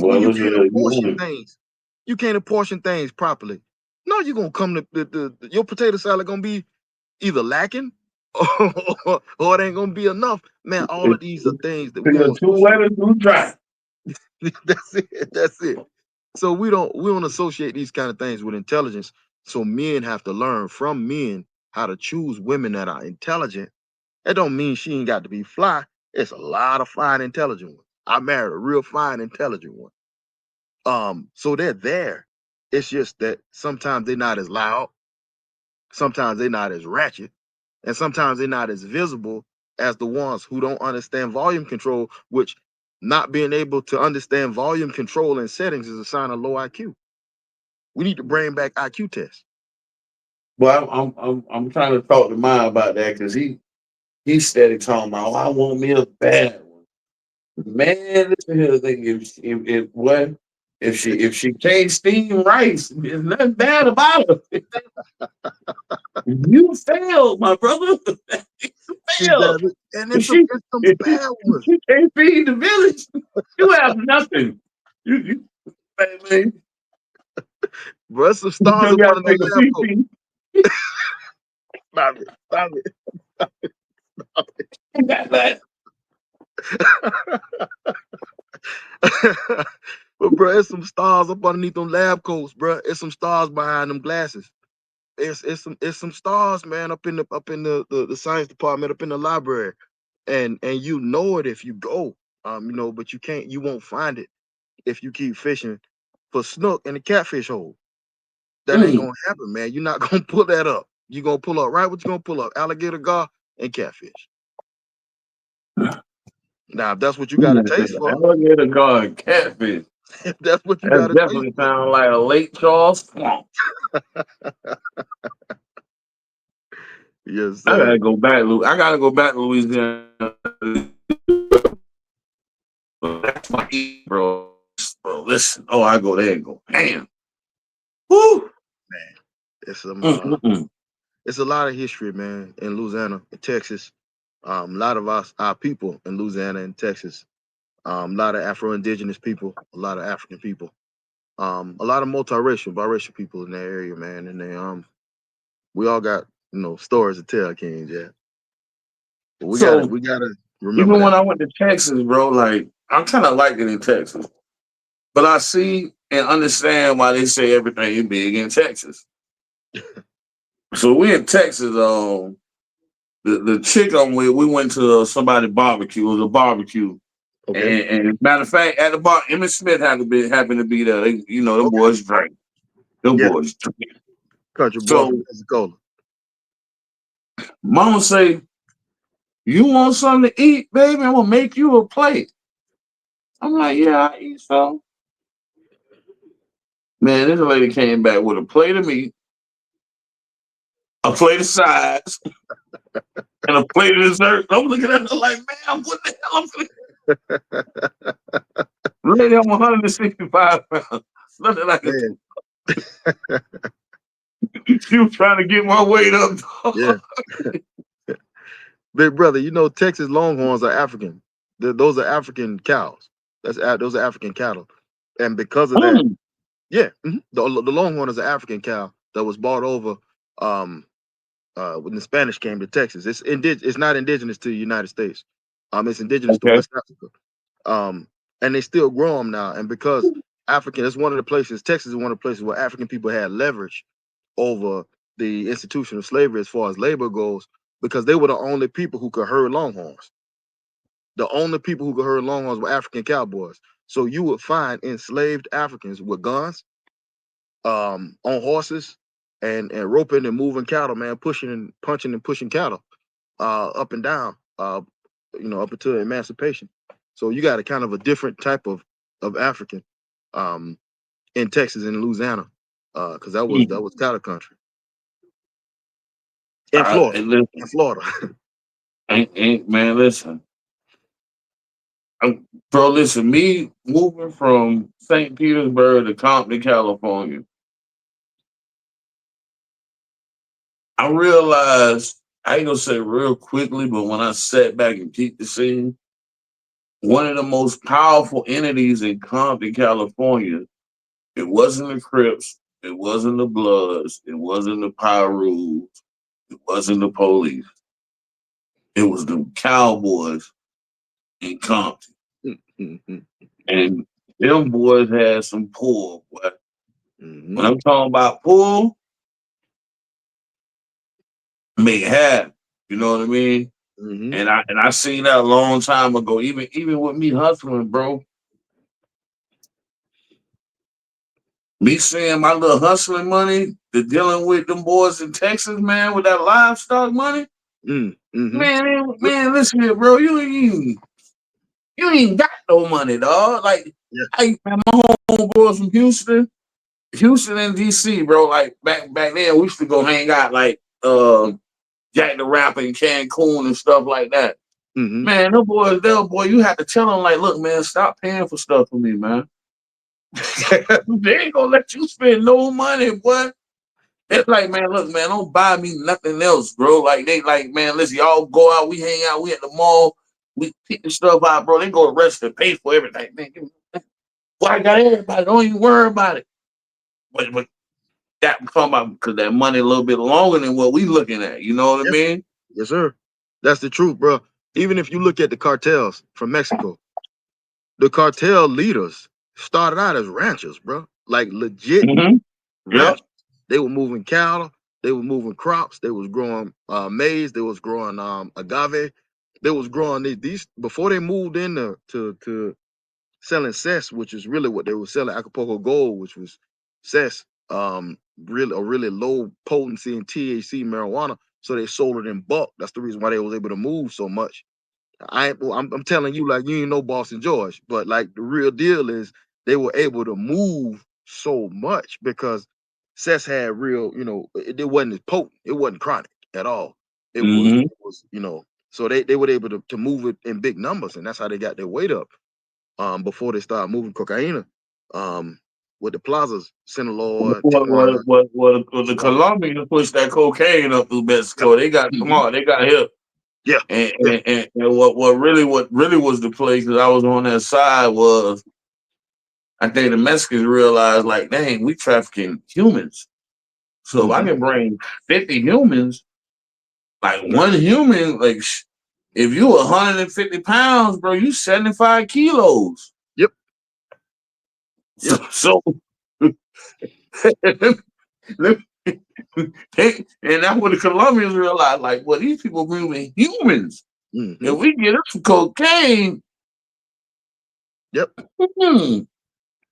When Well, you listen, can't you apportion only things, you can't apportion things properly. No, you're gonna come to your potato salad gonna be either lacking or it ain't gonna be enough. Man, all of these are things that we feel don't too wet associate. or too dry. That's it. That's it. So we don't associate these kind of things with intelligence. So men have to learn from men how to choose women that are intelligent. That don't mean she ain't got to be fly. It's a lot of fine, intelligent ones. I married a real fine, intelligent one. So they're there. It's just that sometimes they're not as loud, sometimes they're not as ratchet, and sometimes they're not as visible as the ones who don't understand volume control, which not being able to understand volume control and settings is a sign of low IQ. We need to bring back IQ tests. Well, I'm trying to talk to mine about that because he's steady talking about, oh, I want me a bad one. Man, listen here, thing if what if she can't steam rice, there's nothing bad about her. You failed, my brother. You failed. Exactly. And If it's she some if bad ones. she can't feed the village, you have nothing. You man, Bro, some you stars still up gotta under take a the lab coat. pee. Stop it. Stop That. it. But bro, it's some stars up underneath them lab coats, bro. It's some stars behind them glasses. It's some stars, man, up in the science department, up in the library. And you know it if you go. But you won't find it if you keep fishing for snook in the catfish hole. That ain't Mm. gonna happen, man. You're not gonna pull that up. You're gonna pull up right what you're gonna pull up, alligator gar and catfish. Now, if that's what you got a taste for, Alligator guard catfish. if that's what you That got a taste definitely for, sounds like a late Charles Swamp. yes, I sir. gotta go back, I gotta go back to Louisiana. That's my bro. Bro, listen. Oh, I go there and go, damn. Woo. Man, it's some Mm-mm-mm. it's a lot of history, man, in Louisiana, in Texas. A lot of our people in Louisiana and Texas, a lot of Afro-Indigenous people, a lot of African people, a lot of multiracial, biracial people in that area, man. And they we all got stories to tell, King. Yeah, but So we gotta remember even when that. I went to Texas, bro, like I kind of liked it in Texas, but I see and understand why they say everything is big in Texas. So we in Texas. The chick I'm with, we went to somebody barbecue. It was a barbecue, Okay, and matter of fact, at the bar, Emmett Smith happened to be there. They, them okay, boys drank. Them yeah, boys drink. country boy from So Pensacola. Mama say, "You want something to eat, baby? I'm gonna make you a plate." I'm like, "Yeah, I eat some." Man, this lady came back with a plate of meat, a plate of sides, and a plate of dessert. I'm looking at her like, "Man, what the hell?" Lady, I'm 165 pounds. Nothing I can Man, do. She was trying to get my weight up. yeah, big brother. Texas Longhorns are African. Those are African cows. Those are African cattle, and because of that, Mm, yeah, the Longhorn is an African cow that was bought over um when the Spanish came to Texas. It's not indigenous to the United States. It's indigenous to okay. West Africa. And they still grow them now. And because it's one of the places. Texas is one of the places where African people had leverage over the institution of slavery as far as labor goes, because they were the only people who could herd longhorns. The only people who could herd longhorns were African cowboys. So you would find enslaved Africans with guns, on horses, and roping and moving cattle, man, pushing and punching and pushing cattle up and down, up until emancipation. So you got a kind of a different type of African um, in Texas and Louisiana, because that Mm. was cattle country in Florida, And listen, in Florida. man, listen. Bro, listen, me moving from St. Petersburg to Compton, California, I realized, I ain't gonna say real quickly, but when I sat back and peeped the scene, one of the most powerful entities in Compton, California, it wasn't the Crips, it wasn't the Bloods, it wasn't the Pyrus, it wasn't the police. It was the Cowboys in Compton. Mhm, And them boys had some pull. But when mhm, I'm talking about pull, make it happen. You know what I mean? mhm, And I seen that a long time ago. Even with me hustling, bro. Me seeing my little hustling money, the dealing with them boys in Texas, man, with that livestock money. mhm. Man, listen here, bro. You ain't got no money, dog. Like Yeah. man, my homeboys from Houston and DC, bro. Like back then, we used to go hang out like Jack the Rapper in Cancun and stuff like that. Mhm. Man, them boys, boy, you have to tell them like, look, man, stop paying for stuff for me, man. They ain't gonna let you spend no money, boy. It's like, man, look, man, don't buy me nothing else, bro. Like they like, man, listen, y'all go out, we hang out, we at the mall, we pick the stuff out, bro. They go to rest and pay for everything. Man, boy, I got everybody. Don't even worry about it. But that come about because that money a little bit longer than what we looking at. You know what I Yeah. mean? Yes, sir. That's the truth, bro. Even if you look at the cartels from Mexico, the cartel leaders started out as ranchers, bro. Like legit Mm-hmm. Yep. ranchers. They were moving cattle, they were moving crops, they was growing maize, they was growing agave, they was growing these before they moved into to selling cess, which is really what they were selling, Acapulco Gold, which was cess, really a really low potency in THC marijuana. So they sold it in bulk. That's the reason why they was able to move so much. I'm telling you, like, you ain't know Boston George, but like the real deal is they were able to move so much because cess had real, it wasn't as potent, it wasn't chronic at all. Mm-hmm. It was, so they were able to move it in big numbers, and that's how they got their weight up. Before they started moving cocaine, with the plazas, Sinaloa, Tijuana, What the Chihuahua. Colombians pushed that cocaine up through Mexico. They got Mhm. smart. They got help. Yeah, And yeah. what really was the play because I was on that side was I think the Mexicans realized like, dang, we trafficking humans. So if I Hmm. can bring 50 humans, like one human, like if you 150 pounds, bro, you 75 kilos. Yep, So, yep. so and that's what the Colombians realized, like, well, these people moving humans. Hmm. If we get us some cocaine, Yep. hmm,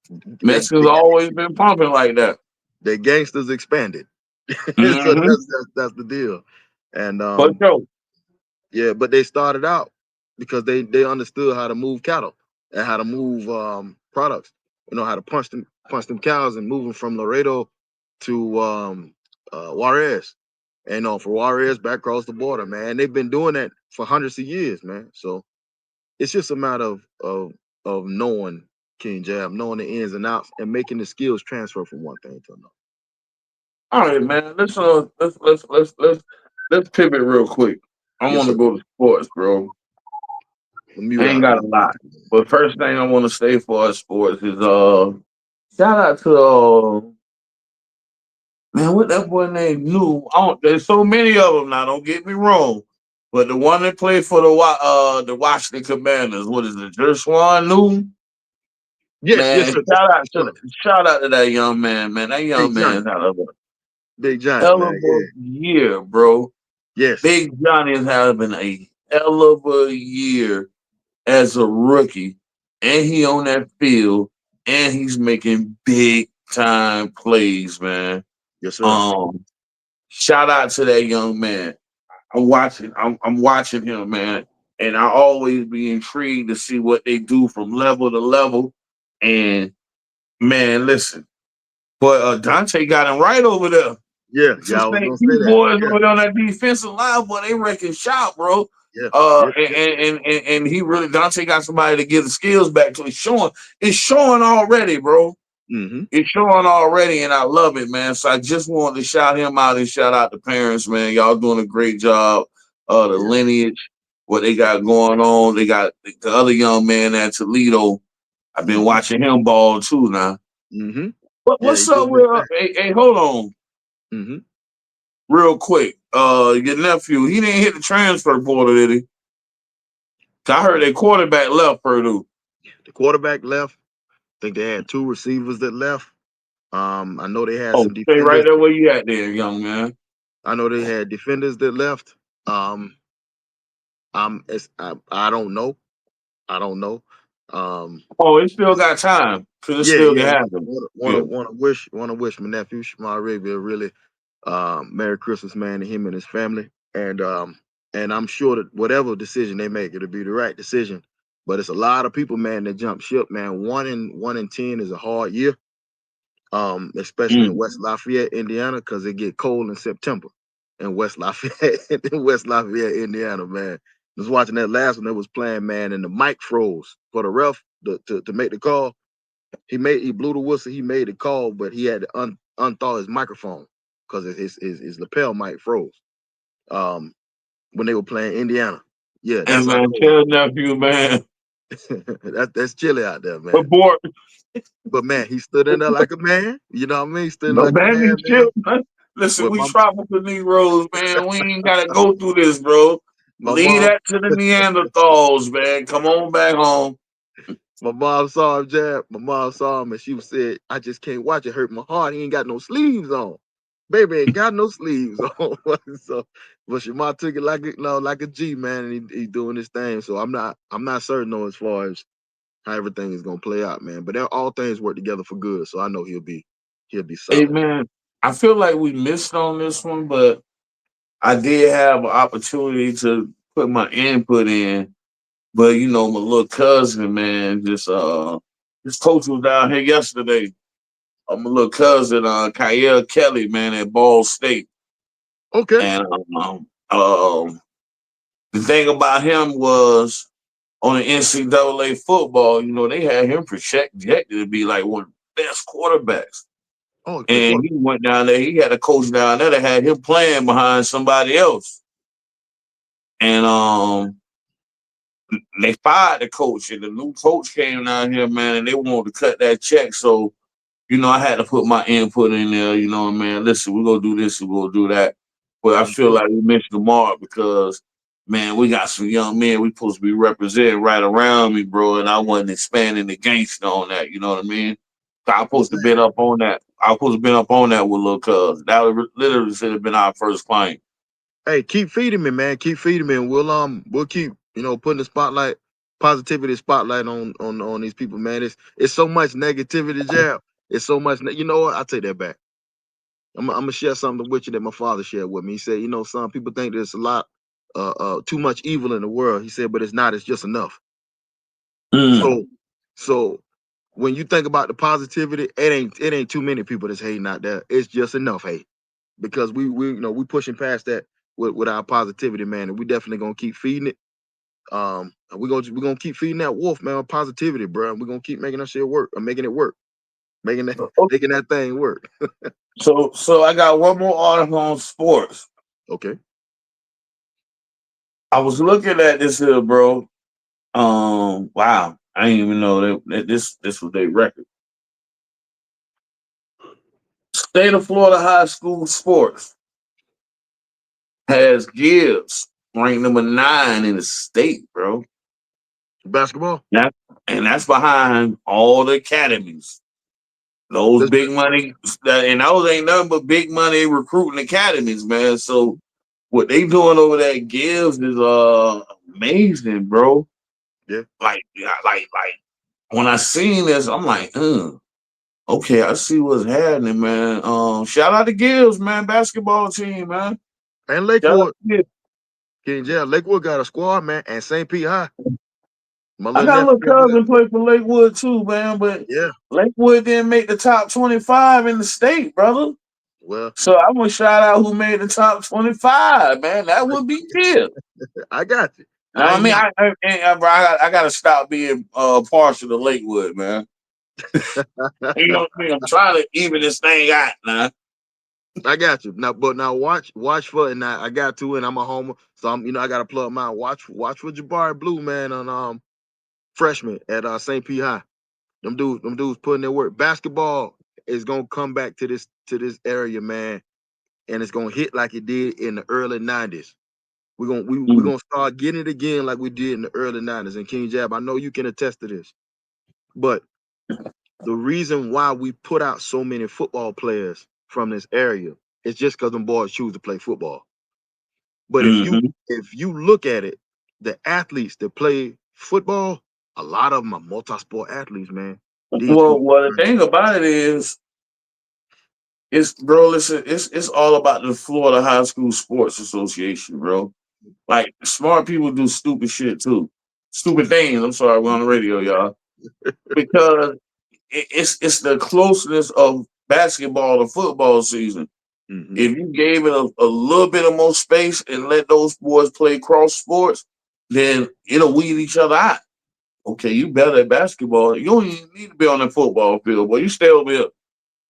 They, Mexicans they, always been pumping like that. they gangsters expanded. So Mm-hmm. that's the deal. And For sure. yeah, but they started out because they understood how to move cattle and how to move products. You know how to punch them cows and move them from Laredo to Juarez. And for Juarez back across the border, man. They've been doing that for hundreds of years, man. So it's just a matter of knowing King Jab, knowing the ins and outs, and making the skills transfer from one thing to another. All right, man. Let's pivot real quick. I Yes, want to sir. go to sports, bro. Let me I mute ain't out got real a quick. lot. But first thing I want to say for us sports is shout out to man, what that boy named New. There's so many of them now, don't get me wrong. But the one that played for the Washington Commanders, what is it, Jershawn New? Yes, yes, Man, sir. That's one. shout out to that young man, man. That young Big man's Johnny. had a Big Johnny, hell of man. a Yeah. year, bro. Yes. Big Johnny is having a hell of a year as a rookie, and he on that field, and he's making big time plays, man. Yes, sir. Um, Shout out to that young man. I'm watching him, man, and I always be intrigued to see what they do from level to level. And man, listen, but Dante got him right over there. Yeah, Some yeah, I was St. gonna say Pete that. boys Yeah, over there on that defensive line, boy, they wrecking shop, bro. yeah, yeah, yeah. And he really Dante got somebody to give the skills back to. It's showing already, bro. Mm-hmm. It's showing already, and I love it, man. So I just wanted to shout him out and shout out the parents, man. Y'all doing a great job. The Yeah. lineage, what they got going on. They got the other young man at Toledo. I've been Mm-hmm. watching him ball too now. Mm-hmm. Yeah, What's he up doing his with thing. hey, hold on Mm-hmm. real quick. Your nephew, he didn't hit the transfer portal, did he? 'Cause I heard their quarterback left Purdue. The quarterback left. I think they had two receivers that left. I know they had Oh, some stay right defenders. there where you at there, young man. I know they had defenders that left. I don't know. I don't know. Um, Oh, it still got time. Cause it yeah, still can yeah. happen. Yeah. Want to wish my nephew Shema Arabia really Merry Christmas, man, to him and his family. And I'm sure that whatever decision they make, it'll be the right decision. But it's a lot of people, man, that jump ship, man. One in 10 is a hard year, especially in Mm. West Lafayette, Indiana, because it get cold in September in West Lafayette, in West Lafayette, Indiana, man. I was watching that last one that was playing, man, and the mic froze for the ref to make the call. He blew the whistle, he made the call, but he had to unthaw his microphone because his lapel mic froze. Um, when they were playing Indiana. Yeah, And that's how man, cold. tell nephew, man, That's chilly out there, man. abort. But man, he stood in there like a man. You know what I mean? He stood in there The like a man man, is man. chill, man. Listen, With we tropical Negroes, man. We ain't gotta go through this, bro. my Leave mom, that to the Neanderthals, man. Come on back home. my mom saw him, Jab. My mom saw him, and she said, "I just can't watch it. Hurt my heart. He ain't got no sleeves on. Baby ain't got no sleeves on." So, but Shema took it like like a G, man, and he doing his thing. So I'm not certain though as far as how everything is gonna play out, man. But all things work together for good, so I know he'll be Hey, solid. man, I feel like we missed on this one, but I did have an opportunity to put my input in. But you know, my little cousin, man, this coach was down here yesterday. My little cousin, Kyle Kelly, man, at Ball State. Okay. And the thing about him was on the NCAA football, you know, they had him projected to be like one of the best quarterbacks. Oh, he played And quarterback. he went down there, he had a coach down there that had him playing behind somebody else. and they fired the coach, and the new coach came down here, man, and they wanted to cut that check. So, I had to put my input in there. Man, listen, we're gonna do this, we're gonna do that. But I feel like we mentioned the mark because, man, we got some young men we supposed to be representing right around me, bro, and I wasn't expanding the gangster on that. You know what I mean? So I supposed to been up on that. I was supposed to been up on that with Lil Cuz. That would literally should have been our first client. Hey, keep feeding me, man. Keep feeding me, and we'll keep putting the spotlight, positivity spotlight on these people, man. It's so much negativity, Jab. It's so much. You know what? I take that back. I'm gonna share something with you that my father shared with me. He said, some people think there's a lot, too much evil in the world. He said, but it's not. It's just enough. Mm. So when you think about the positivity, it ain't too many people that's hating out there. It's just enough hate because we pushing past that with our positivity, man, and we definitely gonna keep feeding it. And we're gonna keep feeding that wolf, man, with positivity, bro. And we're gonna keep making that shit work, or making it work, making that making that thing work. So I got one more article on sports. Okay. I was looking at this here, bro. Wow, I didn't even know that this was their record. State of Florida high school sports has Gibbs ranked number 9 in the state, bro. Basketball. That, and that's behind all the academies. Those This big money, and those ain't nothing but big money recruiting academies, man. So what they doing over there at Gibbs is amazing, bro. Yeah. Like when I seen this, I'm like, okay, I see what's happening, man. Shout out to Gibbs, man, basketball team, man. And Shout out Lakewood, to Gibbs. King Jail. Lakewood got a squad, man, and St. Pete High. My I little got a little nephew over there. cousin play for Lakewood too, man, but Yeah. Lakewood didn't make the top 25 in the state, brother. Well, So I'm gonna shout out who made the top 25, man. That would be Gibbs. I got you. Now, I I ain't mean, mad. bro, I gotta stop being partial to Lakewood, man. You know what I mean? I'm trying to even this thing out now. I got you. Now watch for and I got to, and I'm a homer, so I gotta plug mine. Watch for Jabari Blue, man, on freshman at St. Pete High. Them dudes putting their work. Basketball is gonna come back to this area, man, and it's gonna hit like it did in the early '90s. We're Mm, gonna start getting it again like we did in the early '90s. And King Jab, I know you can attest to this, but the reason why we put out so many football players from this area is just because them boys choose to play football. But if you mhm. if you look at it, the athletes that play football, a lot of them are multi-sport athletes, man. These Well, people, the thing about it is, listen, it's all about the Florida High School Sports Association, bro. Like smart people do stupid shit too, stupid things. I'm sorry, we're on the radio, y'all, because it's the closeness of basketball to football season. hmm If you gave it a little bit of more space and let those boys play cross sports, then it'll weed each other out. Okay, you better at basketball. You don't even need to be on the football field, boy. You stay over here.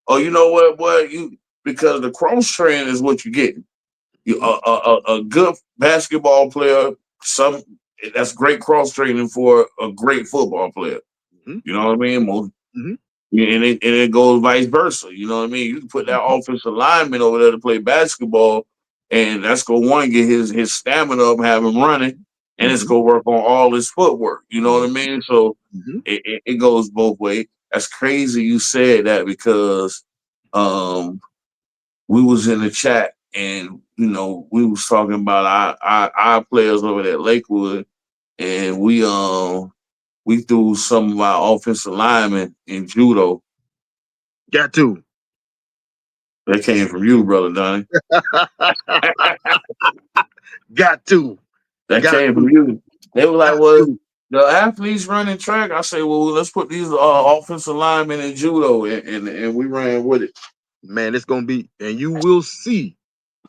Oh, you know what, boy? Because the cross train is what you get. You a good basketball player. Some That's great cross training for a great football player. hmm You know what I mean? hmm Yeah, and it goes vice versa. You know what I mean? You can put that offensive lineman over there to play basketball, and that's gonna one get his stamina up, have him running, and it's hmm gonna work on all his footwork. You know what I mean? So hmm it goes both ways. That's crazy you said that because we was in the chat and we was talking about our players over there at Lakewood, and we threw some of our offensive linemen in judo. Got to. That came from you, brother Donnie. Got to. That Got came from to. you. They were like, Got "Well, to. the athletes running track." I say, "Well, let's put these offensive linemen in judo," and we ran with it. Man, it's gonna be, and you will see.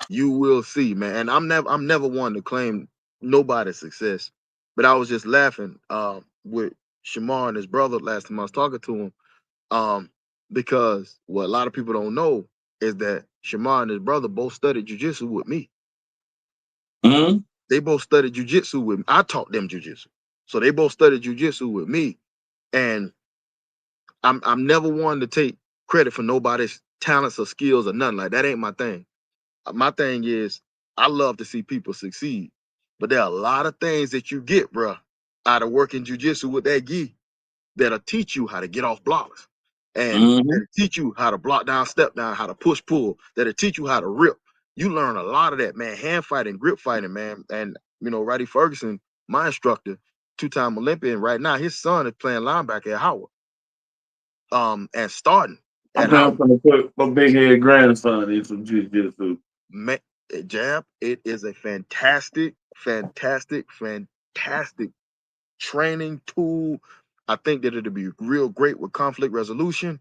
You will see, man. And I'm never one to claim nobody's success. But I was just laughing with Shamar and his brother last time I was talking to him. Because what a lot of people don't know is that Shamar and his brother both studied jujitsu with me. Hmm. They both studied jujitsu with me. I taught them jujitsu, so they both studied jujitsu with me. And I'm never one to take credit for nobody's talents or skills or nothing like that. Ain't my thing. My thing is I love to see people succeed, but there are a lot of things that you get, bro, out of working jujitsu with that gi that'll teach you how to get off blocks, and Mm-hmm. that'll teach you how to block down, step down, how to push pull. That'll teach you how to rip. You learn a lot of that, man. Hand fighting, grip fighting, man. And Roddy Ferguson, my instructor, two-time Olympian, right now, his son is playing linebacker at Howard, and starting I at think I'm Howard. gonna put my big head grandson in some jiu-jitsu. Man, Jab, it is a fantastic, fantastic, fantastic training tool. I think that it'll be real great with conflict resolution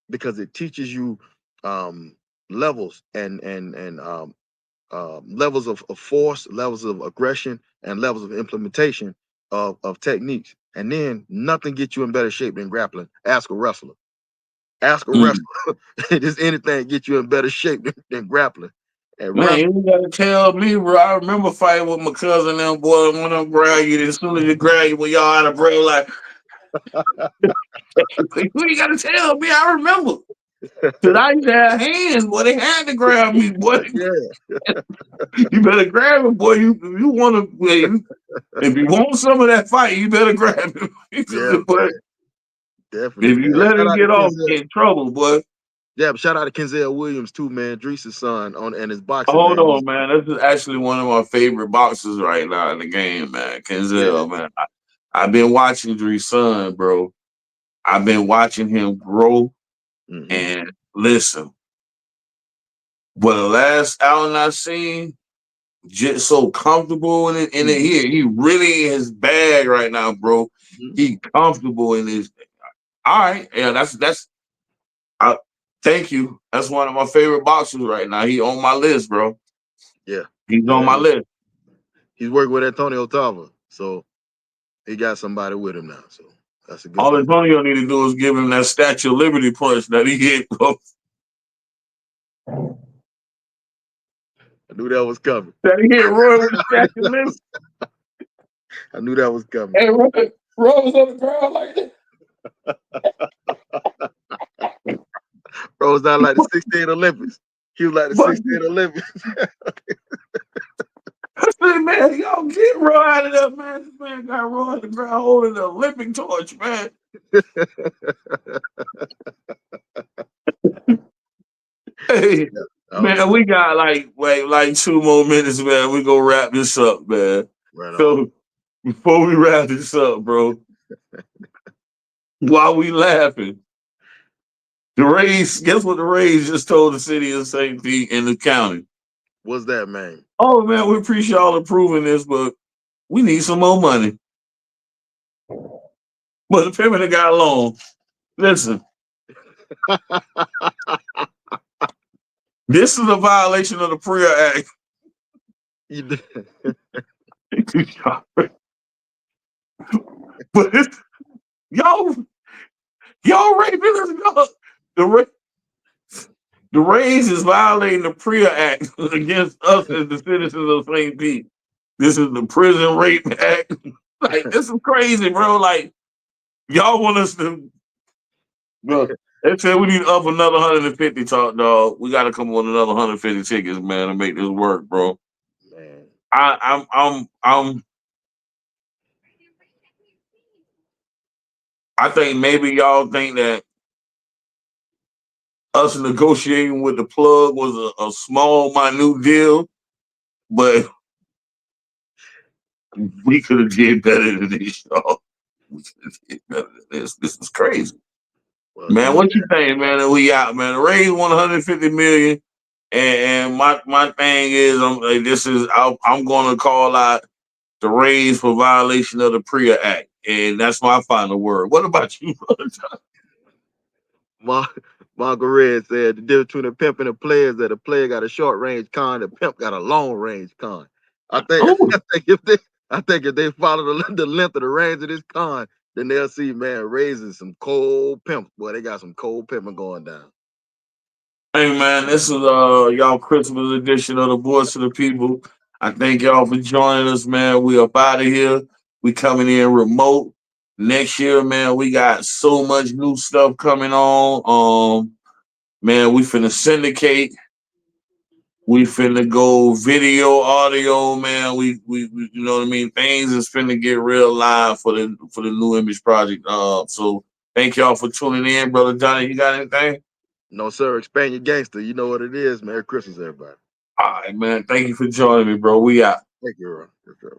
because it teaches you um, levels and levels of force, levels of aggression, and levels of implementation of techniques. And then nothing gets you in better shape than grappling. Ask a wrestler. Ask a Mm. wrestler. Just anything get you in better shape than grappling. And Man, wrestling, you gotta tell me, bro. I remember fighting with my cousin. Them boy, when them grab you, as soon as you grab you, when y'all out of breath, like you gotta tell me. I remember. Cause I used to have hands, boy. They had to grab me, boy. yeah, You better grab him, boy. You want to, if you want some of that fight, you better grab him. yeah, But man, definitely, if you man. let Shout him out to get off, Kenzel. get in trouble, boy. Yeah, but shout out to Kenzel Williams too, man. Drees' son on and his boxing, Hold man. on, man. This is actually one of my favorite boxers right now in the game, man. Yeah. Kenzel, man. I've been watching Dre's son, bro. I've been watching him grow Mm-hmm. and listen. But the last outing I seen, just so comfortable in it Mm-hmm. here. He really in his bag right now, bro. Mm-hmm. He comfortable in his. All right, yeah, that's. I thank you. That's one of my favorite boxers right now. He on my list, bro. Yeah. He's on Yeah. my list. He's working with Antonio Tava, so he got somebody with him now. So that's a good All thing. Antonio need to do is give him that Statue of Liberty punch that he hit, bro. I knew that was coming. That he hit Roy with the Statue of Liberty. I knew that was coming. Hey, Roy was on the ground like that. Bro was not like the 68 Olympics. He was like the But 68 Olympics. I said, man, y'all get Roy out of there, man. This man got Roy on the ground holding the Olympic torch, man. Hey, Yeah, that was man, good. we got like 2 more minutes, man. We gonna wrap this up, man. Right on. So before we wrap this up, bro, while we laughing, the Rays, guess what the Rays just told the city of St. Pete and the county? What's that, man? Oh man, we appreciate y'all approving this, but we need some more money. But the payment got along. Listen, this is a violation of the PREA Act. You did. But y'all, y'all raping us. The Rays is violating the PREA Act against us as the citizens of St. Pete. This is the Prison Rape Act. Like, this is crazy, bro. Like, y'all want us to, bro. They said we need up another 150 talk, dog. We got to come up with another 150 tickets, man, to make this work, bro. Man. I think maybe y'all think that us negotiating with the plug was a small, minute deal, but we could have did better than this, y'all. We could have did better than this. This is crazy. Well, Man, again, what you think, man? That we out, man. The Rays 150 million. And my thing is, I'm going to call out the Rays for violation of the PREA Act, and that's my final word. What about you, brother? Marco Red said the difference between a pimp and a player is that a player got a short range con, the pimp got a long range con. I think Oh, I think if they follow the length of the range of this con, then they'll see, man, raising some cold pimps. Boy, they got some cold pimping going down. hey man, this is y'all Christmas edition of the Voice of the People. I thank y'all for joining us, man. We up out of here. We coming in remote. Next year, man, we got so much new stuff coming on. Man, we finna syndicate. We finna go video, audio, man. We you know what I mean. Things is finna get real live for the new image project. So thank y'all for tuning in, brother Johnny. You got anything? No, sir. Expand your gangster. You know what it is. Merry Christmas, everybody. All right, man. Thank you for joining me, bro. We out. Thank you, Ron. For sure.